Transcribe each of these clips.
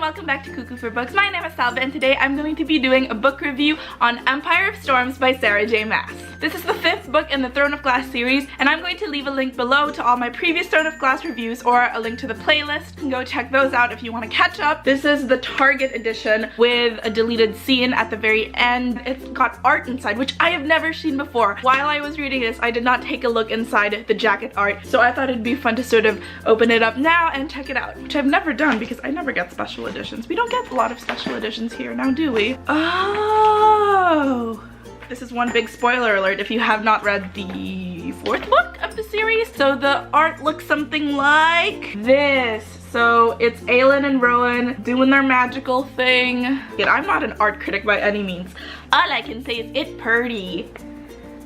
and welcome back to Cuckoo for Books. My name is Salva and today I'm going to be doing a book review on Empire of Storms by Sarah J. Maas. This is the 5th book in the Throne of Glass series and I'm going to leave a link below to all my previous Throne of Glass reviews or a link to the playlist. You can go check those out if you want to catch up. This is the Target edition with a deleted scene at the very end. It's got art inside, which I have never seen before. While I was reading this, I did not take a look inside the jacket art, so I thought it'd be fun to sort of open it up now and check it out, which I've never done because I never get special editions. We don't get a lot of special editions here now, do we? Oh! This is one big spoiler alert if you have not read the 4th book of the series. So the art looks something like this. So it's Aelin and Rowan doing their magical thing. Yet I'm not an art critic by any means. All I can say is it's pretty.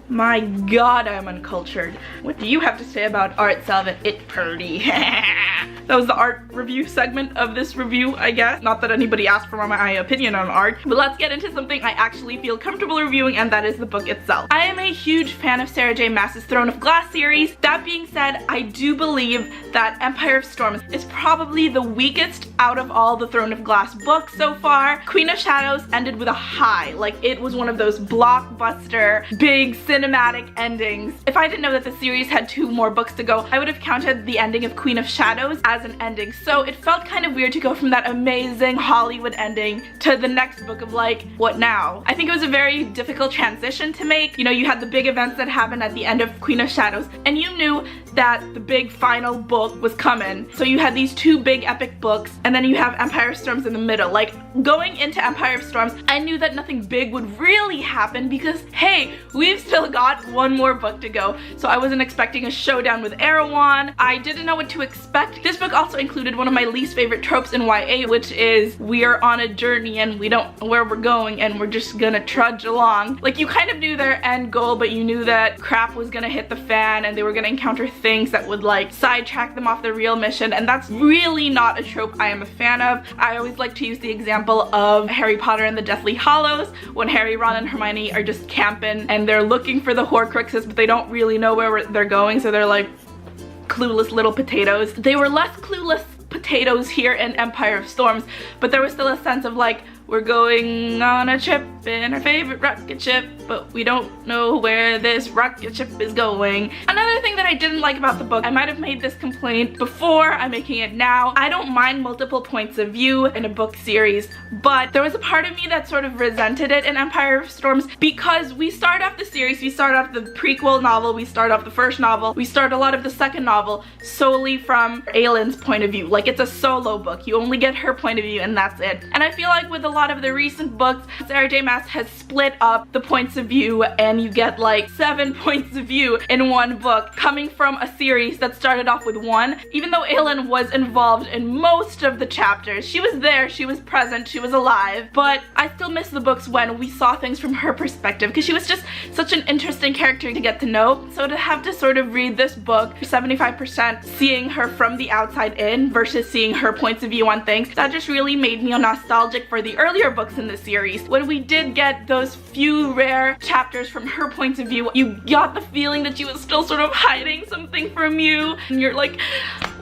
My god, I'm uncultured. What do you have to say about art, Salva? It's pretty. That was the art review segment of this review, I guess. Not that anybody asked for my opinion on art, but let's get into something I actually feel comfortable reviewing, and that is the book itself. I am a huge fan of Sarah J. Maas's Throne of Glass series. That being said, I do believe that Empire of Storms is probably the weakest out of all the Throne of Glass books so far. Queen of Shadows ended with a high. Like, it was one of those blockbuster, big cinematic endings. If I didn't know that the series had 2 more books to go, I would have counted the ending of Queen of Shadows as an ending. So it felt kind of weird to go from that amazing Hollywood ending to the next book of like, what now? I think it was a very difficult transition to make. You know, you had the big events that happened at the end of Queen of Shadows, and you knew that the big final book was coming. So you had these 2 big epic books, and then you have Empire of Storms in the middle. Like, going into Empire of Storms, I knew that nothing big would really happen because, hey, we've still got 1 more book to go. So I wasn't expecting a showdown with Erewhon. I didn't know what to expect. This book also included one of my least favorite tropes in YA, which is we are on a journey and we don't know where we're going and we're just gonna trudge along. Like, you kind of knew their end goal, but you knew that crap was gonna hit the fan and they were gonna encounter things that would like sidetrack them off their real mission, and that's really not a trope I am a fan of. I always like to use the example of Harry Potter and the Deathly Hallows, when Harry, Ron, and Hermione are just camping and they're looking for the Horcruxes, but they don't really know where they're going, so they're like clueless little potatoes. They were less clueless potatoes here in Empire of Storms, but there was still a sense of like, we're going on a trip in our favorite rocket ship, but we don't know where this rocket ship is going. Another thing that I didn't like about the book, I might have made this complaint before, I'm making it now. I don't mind multiple points of view in a book series, but there was a part of me that sort of resented it in Empire of Storms because we start off the series, we start off the prequel novel, we start off the first novel, we start a lot of the second novel solely from Aelin's point of view. Like, it's a solo book. You only get her point of view and that's it. And I feel like with a lot of the recent books, Sarah J. Maas has split up the points of view and you get like 7 points of view in one book coming from a series that started off with 1. Even though Aelin was involved in most of the chapters, she was there, she was present, she was alive, but I still miss the books when we saw things from her perspective because she was just such an interesting character to get to know. So to have to sort of read this book 75% seeing her from the outside in versus seeing her points of view on things, that just really made me nostalgic for the earlier books in the series. When we did get those few rare chapters from her point of view, you got the feeling that she was still sort of hiding something from you, and you're like,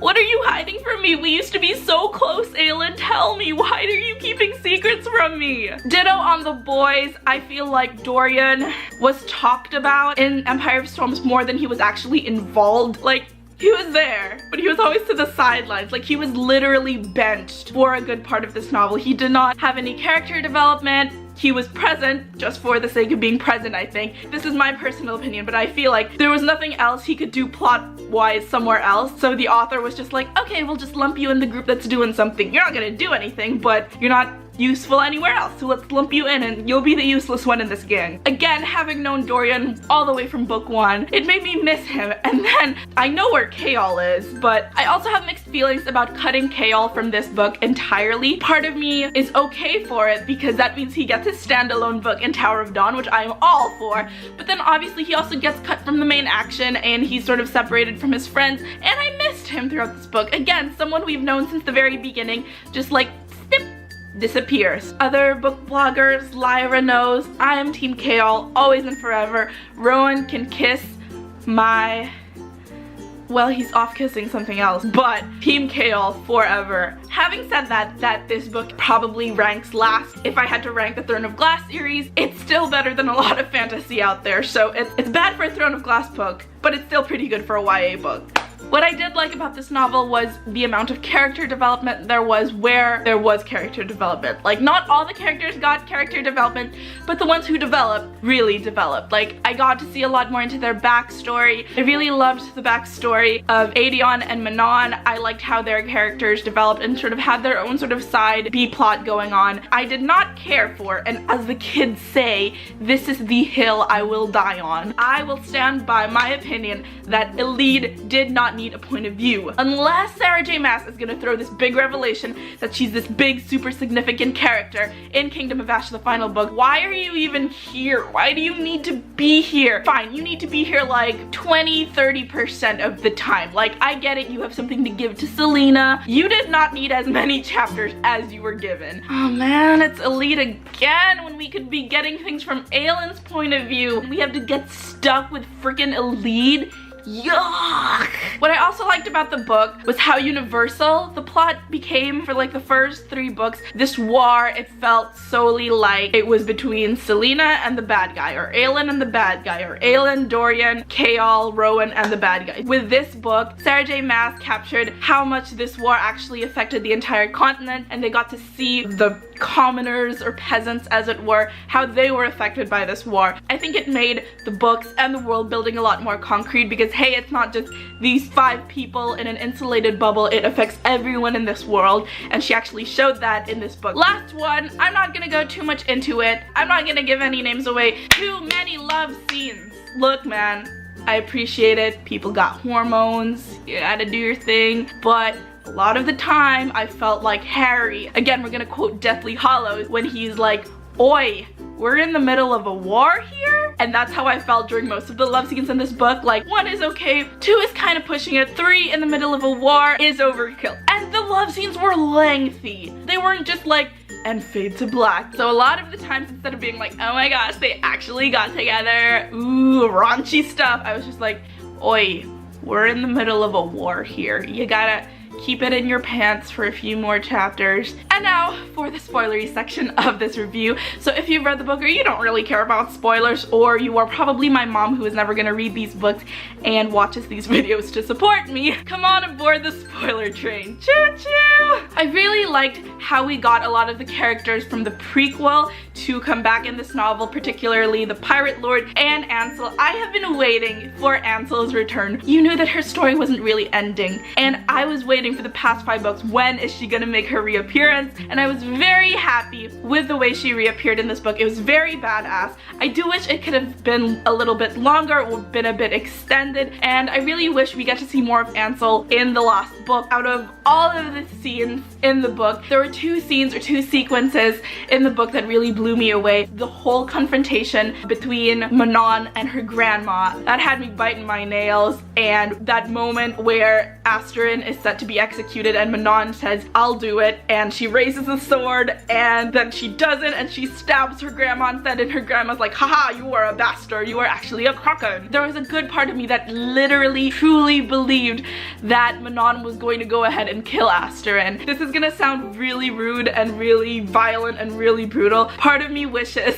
what are you hiding from me? We used to be so close, Aelin. Tell me, why are you keeping secrets from me? Ditto on the boys. I feel like Dorian was talked about in Empire of Storms more than he was actually involved. Like, he was there, but he was always to the sidelines. Like, he was literally benched for a good part of this novel. He did not have any character development. He was present just for the sake of being present, I think. This is my personal opinion, but I feel like there was nothing else he could do plot-wise somewhere else. So the author was just like, okay, we'll just lump you in the group that's doing something. You're not gonna do anything, but you're not useful anywhere else, so let's lump you in and you'll be the useless one in this gang. Again, having known Dorian all the way from book 1, it made me miss him, and then I know where Chaol is, but I also have mixed feelings about cutting Chaol from this book entirely. Part of me is okay for it because that means he gets his standalone book in Tower of Dawn, which I am all for, but then obviously he also gets cut from the main action and he's sort of separated from his friends, and I missed him throughout this book. Again, someone we've known since the very beginning, just like snip, disappears. Other book bloggers, Lyra knows, I am Team Chaol, always and forever. Rowan can kiss my well, he's off kissing something else, but Team Kale forever. Having said that this book probably ranks last if I had to rank the Throne of Glass series. It's still better than a lot of fantasy out there, so it's bad for a Throne of Glass book, but it's still pretty good for a YA book. What I did like about this novel was the amount of character development there was where there was character development. Like, not all the characters got character development, but the ones who developed really developed. Like, I got to see a lot more into their backstory. I really loved the backstory of Aedion and Manon. I liked how their characters developed and sort of had their own sort of side B-plot going on. I did not care for, and as the kids say, this is the hill I will die on. I will stand by my opinion that Elide did not need a point of view. Unless Sarah J Maas is gonna throw this big revelation that she's this big super significant character in Kingdom of Ash the final book, why are you even here? Why do you need to be here? Fine, you need to be here like 20-30% of the time. Like, I get it, you have something to give to Selena. You did not need as many chapters as you were given. Oh man, it's Elide again when we could be getting things from Aylin's point of view. We have to get stuck with freaking Elide. Yuck! What I also liked about the book was how universal the plot became for like the first 3 books. This war, it felt solely like it was between Selena and the bad guy, or Aylin and the bad guy, or Aylin, Dorian, Chaol, Rowan, and the bad guy. With this book, Sarah J Maas captured how much this war actually affected the entire continent, and they got to see the commoners or peasants, as it were, how they were affected by this war. I think it made the books and the world building a lot more concrete because, hey, it's not just these 5 people in an insulated bubble, it affects everyone in this world, and she actually showed that in this book. Last one, I'm not gonna go too much into it. I'm not gonna give any names away. Too many love scenes. Look, man, I appreciate it. People got hormones, you gotta do your thing, but a lot of the time, I felt like Harry, again, we're gonna quote Deathly Hallows, when he's like, oi, we're in the middle of a war here? And that's how I felt during most of the love scenes in this book. Like, 1 is okay, 2 is kind of pushing it, 3 in the middle of a war is overkill. And the love scenes were lengthy. They weren't just like, and fade to black. So a lot of the times, instead of being like, oh my gosh, they actually got together, ooh, raunchy stuff, I was just like, oi, we're in the middle of a war here. You gotta keep it in your pants for a few more chapters. And now for the spoilery section of this review. So if you've read the book or you don't really care about spoilers, or you are probably my mom who is never gonna read these books and watches these videos to support me, come on aboard the spoiler train. Choo choo! I really liked how we got a lot of the characters from the prequel to come back in this novel, particularly the Pirate Lord and Ansel. I have been waiting for Ansel's return. You knew that her story wasn't really ending, and I was waiting for the past 5 books. When is she gonna make her reappearance? And I was very happy with the way she reappeared in this book. It was very badass. I do wish it could have been a little bit longer or been a bit extended, and I really wish we get to see more of Ansel in the last book. Out of all of the scenes in the book, there were 2 scenes or 2 sequences in the book that really blew me away. The whole confrontation between Manon and her grandma, that had me biting my nails, and that moment where Asterin is set to be executed and Manon says, I'll do it, and she raises the sword and then she doesn't, and she stabs her grandma instead, and her grandma's like, haha, you are a bastard, you are actually a Cuckoo. There was a good part of me that literally truly believed that Manon was going to go ahead and kill Asterin. This is gonna sound really rude and really violent and really brutal. Part of me wishes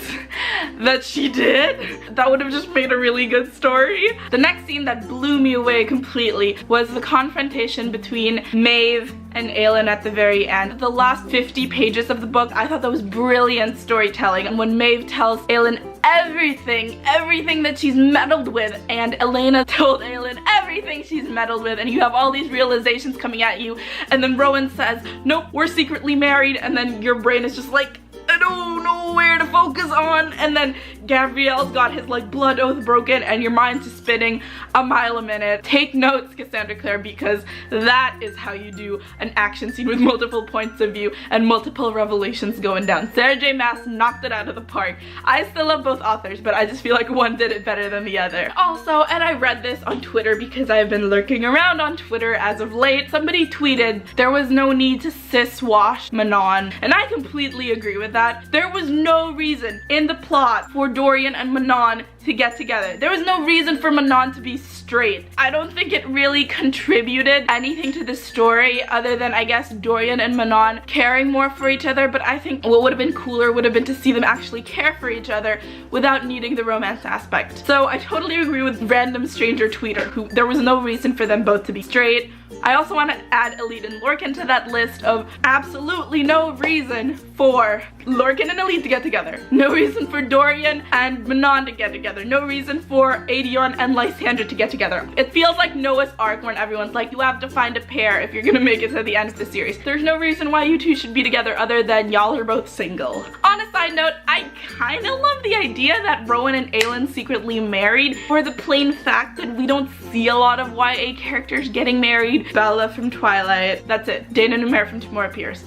that she did. That would have just made a really good story. The next scene that blew me away completely was the confrontation between Maeve and Aylin at the very end. The last 50 pages of the book, I thought that was brilliant storytelling. And when Maeve tells Aylin everything that she's meddled with, and Elena told Aylin everything she's meddled with, and you have all these realizations coming at you, and then Rowan says, nope, we're secretly married, and then your brain is just like, I don't know where to focus on, and then Gabrielle's got his like blood oath broken and your mind's just spinning a mile a minute. Take notes, Cassandra Clare, because that is how you do an action scene with multiple points of view and multiple revelations going down. Sarah J Maas knocked it out of the park. I still love both authors, but I just feel like one did it better than the other. Also, and I read this on Twitter because I've been lurking around on Twitter as of late, somebody tweeted there was no need to cis-wash Manon, and I completely agree with that. There was no reason in the plot for Dorian and Manon to get together. There was no reason for Manon to be straight. I don't think it really contributed anything to the story other than, I guess, Dorian and Manon caring more for each other, but I think what would have been cooler would have been to see them actually care for each other without needing the romance aspect. So I totally agree with random stranger tweeter who there was no reason for them both to be straight. I also want to add Elite and Lorcan to that list of absolutely no reason for Lorcan and Elite to get together. No reason for Dorian and Manon to get together. No reason for Aedion and Lysandra to get together. It feels like Noah's Ark when everyone's like, you have to find a pair if you're gonna make it to the end of the series. There's no reason why you two should be together other than y'all are both single. On a side note, I kind of love the idea that Rowan and Aelin secretly married for the plain fact that we don't see a lot of YA characters getting married. Bella from Twilight, that's it. Dana Numair from Tomorrow Appears.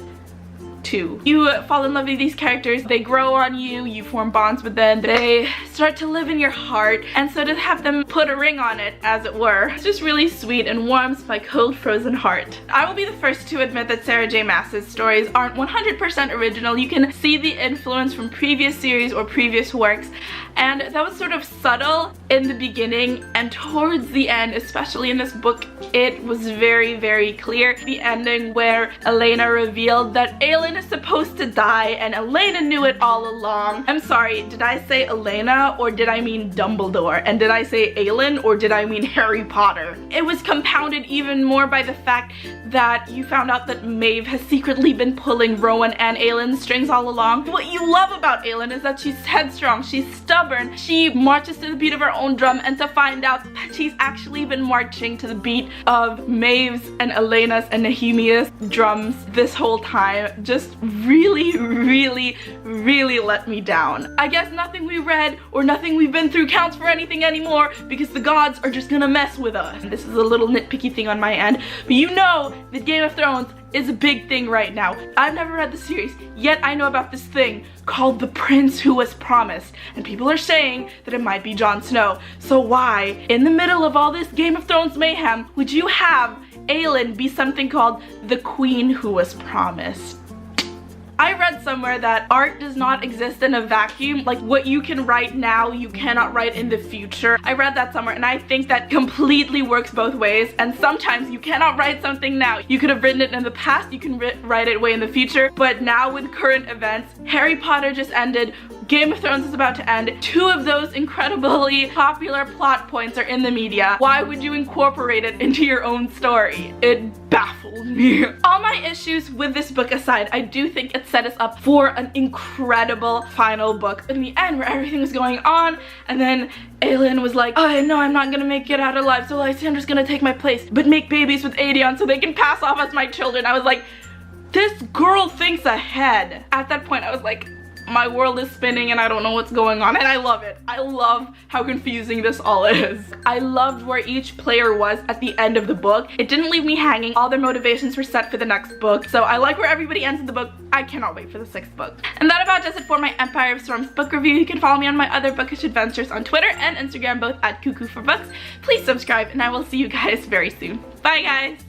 2. You fall in love with these characters, they grow on you, you form bonds with them, they start to live in your heart, and so to have them put a ring on it, as it were, it's just really sweet and warms my cold frozen heart. I will be the first to admit that Sarah J Maas's stories aren't 100% original. You can see the influence from previous series or previous works, and that was sort of subtle in the beginning, and towards the end, especially in this book, it was very, very clear. The ending where Elena revealed that Aelin is supposed to die and Elena knew it all along. I'm sorry, did I say Elena or did I mean Dumbledore? And did I say Aelin or did I mean Harry Potter? It was compounded even more by the fact that you found out that Maeve has secretly been pulling Rowan and Aelin's strings all along. What you love about Aelin is that she's headstrong, she's stubborn, she marches to the beat of her own drum, and to find out that she's actually been marching to the beat of Maeve's and Elena's and Nehemia's drums this whole time just really, really, really let me down. I guess nothing we read or nothing we've been through counts for anything anymore because the gods are just gonna mess with us. And this is a little nitpicky thing on my end, but you know that Game of Thrones is a big thing right now. I've never read the series, yet I know about this thing called the Prince Who Was Promised, and people are saying that it might be Jon Snow. So why, in the middle of all this Game of Thrones mayhem, would you have Aelin be something called the Queen Who Was Promised? I read somewhere that art does not exist in a vacuum. Like, what you can write now, you cannot write in the future. I read that somewhere, and I think that completely works both ways. And sometimes you cannot write something now. You could have written it in the past, you can write it way in the future, but now with current events, Harry Potter just ended, Game of Thrones is about to end. 2 of those incredibly popular plot points are in the media. Why would you incorporate it into your own story? It baffled me. All my issues with this book aside, I do think it set us up for an incredible final book. In the end, where everything was going on, and then Aelin was like, oh no, I'm not gonna make it out alive, so Lysandra's gonna take my place, but make babies with Aedion so they can pass off as my children. I was like, this girl thinks ahead. At that point, I was like, my world is spinning and I don't know what's going on, and I love it. I love how confusing this all is. I loved where each player was at the end of the book. It didn't leave me hanging. All their motivations were set for the next book. So I like where everybody ends in the book. I cannot wait for the 6th book. And that about does it for my Empire of Storms book review. You can follow me on my other bookish adventures on Twitter and Instagram, both at Cuckoo for Books. Please subscribe, and I will see you guys very soon. Bye guys!